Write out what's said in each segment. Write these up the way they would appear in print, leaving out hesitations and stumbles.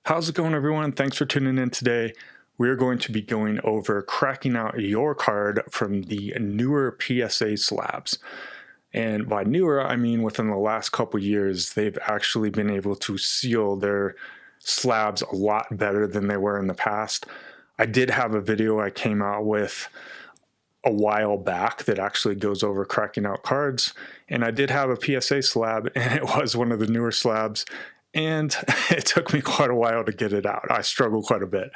How's it going, everyone? Thanks for tuning in today. We're going to be going over cracking out your card from the newer PSA slabs. And by newer, I mean within the last couple years, they've actually been able to seal their slabs a lot better than they were in the past. I did have a video I came out with a while back that actually goes over cracking out cards, and I did have a PSA slab, and it was one of the newer slabs, and it took me quite a while to get it out. I struggled quite a bit,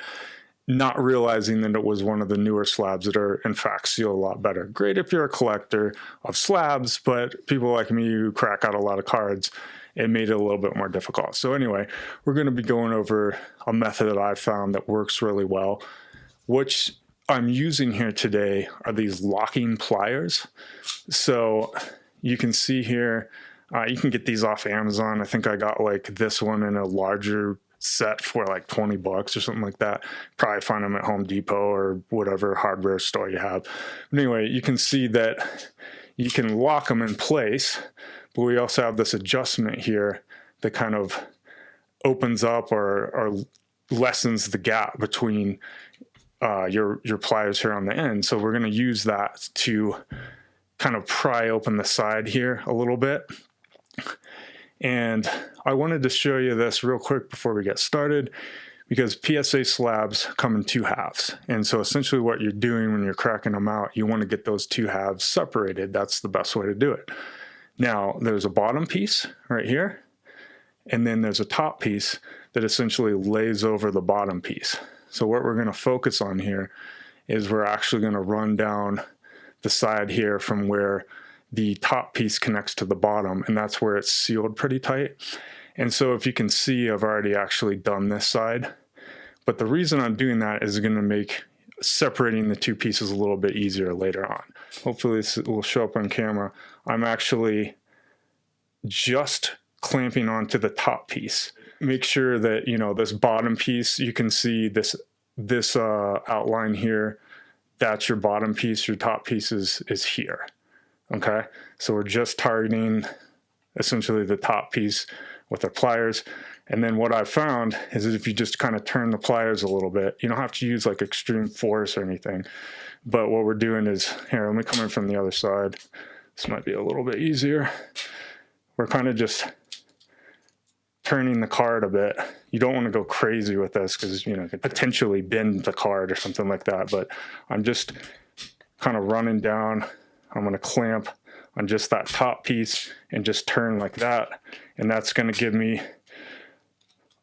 not realizing that it was one of the newer slabs that are in fact sealed a lot better. Great if you're a collector of slabs, but people like me who crack out a lot of cards, it made it a little bit more difficult. So anyway, we're going to be going over a method that I've found that works really well, which I'm using here today are these locking pliers. So you can see here, you can get these off Amazon. I think I got like this one in a larger set for like 20 bucks or something like that. Probably find them at Home Depot or whatever hardware store you have. But anyway, you can see that you can lock them in place, but we also have this adjustment here that kind of opens up or lessens the gap between your pliers here on the end. So we're going to use that to kind of pry open the side here a little bit. And I wanted to show you this real quick before we get started, because PSA slabs come in two halves. And so essentially what you're doing when you're cracking them out, you want to get those two halves separated. That's the best way to do it. Now, there's a bottom piece right here, and then there's a top piece that essentially lays over the bottom piece. So what we're going to focus on here is we're actually going to run down the side here from where the top piece connects to the bottom, and that's where it's sealed pretty tight. And so if you can see, I've already actually done this side, but the reason I'm doing that is going to make separating the two pieces a little bit easier later on. Hopefully this will show up on camera. I'm actually just clamping onto the top piece. Make sure that, you know, this bottom piece, you can see this outline here. That's your bottom piece. Your top piece is here. Okay, so we're just targeting essentially the top piece with our pliers. And then what I've found is that if you just kind of turn the pliers a little bit, you don't have to use like extreme force or anything. But what we're doing is, here, let me come in from the other side. This might be a little bit easier. We're kind of just turning the card a bit. You don't want to go crazy with this because, you know, it could potentially bend the card or something like that. But I'm just kind of running down. I'm going to clamp on just that top piece and just turn like that. And that's going to give me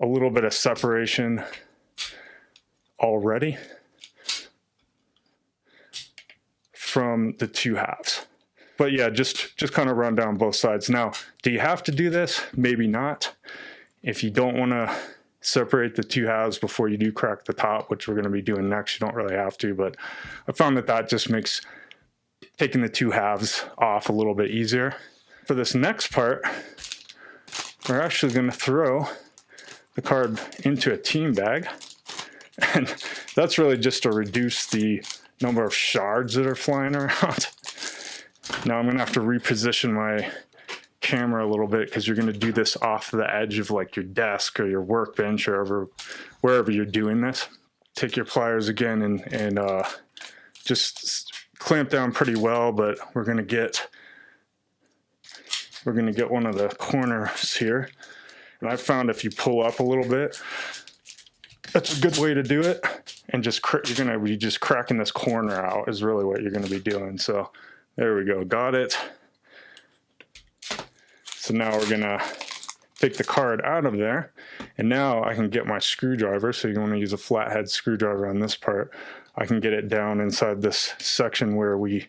a little bit of separation already from the two halves. But yeah, just kind of run down both sides. Now, do you have to do this? Maybe not. If you don't want to separate the two halves before you do crack the top, which we're going to be doing next, you don't really have to. But I found that just makes taking the two halves off a little bit easier. For this next part, we're actually going to throw the card into a team bag. And that's really just to reduce the number of shards that are flying around. Now I'm going to have to reposition my camera a little bit because you're going to do this off the edge of like your desk or your workbench or wherever you're doing this. Take your pliers again and just clamp down pretty well, but we're going to get one of the corners here. And I found if you pull up a little bit, that's a good way to do it. And you're going to be just cracking this corner out is really what you're going to be doing. So there we go. Got it. So now we're going to take the card out of there. And now I can get my screwdriver. So you want to use a flathead screwdriver on this part. I can get it down inside this section where we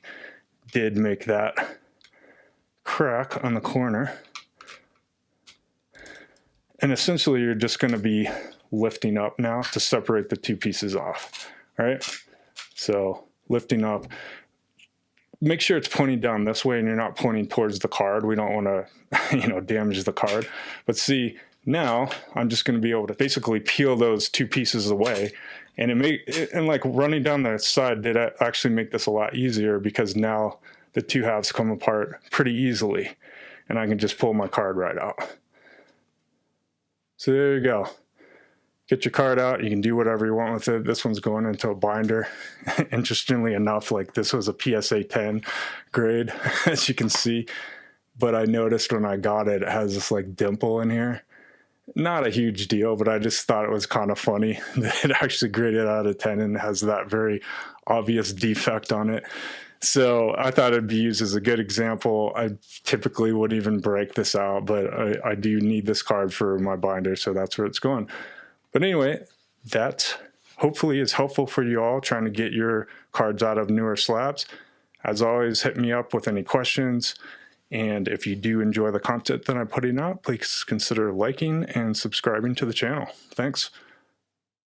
did make that crack on the corner. And essentially you're just going to be lifting up now to separate the two pieces off. All right. So lifting up, make sure it's pointing down this way and you're not pointing towards the card. We don't want to, damage the card. But see, now I'm just going to be able to basically peel those two pieces away. And like running down the side did actually make this a lot easier because now the two halves come apart pretty easily and I can just pull my card right out. So there you go. get your card out. You can do whatever you want with it. This one's going into a binder. Interestingly enough, like this was a PSA 10 grade, as you can see. But I noticed when I got it, it has this like dimple in here. Not a huge deal, but I just thought it was kind of funny that it actually graded out of 10 and has that very obvious defect on it. So I thought it'd be used as a good example. I typically wouldn't even break this out, but I do need this card for my binder, so that's where it's going. But anyway, that hopefully is helpful for you all trying to get your cards out of newer slabs. As always, hit me up with any questions. And if you do enjoy the content that I'm putting out, please consider liking and subscribing to the channel. Thanks.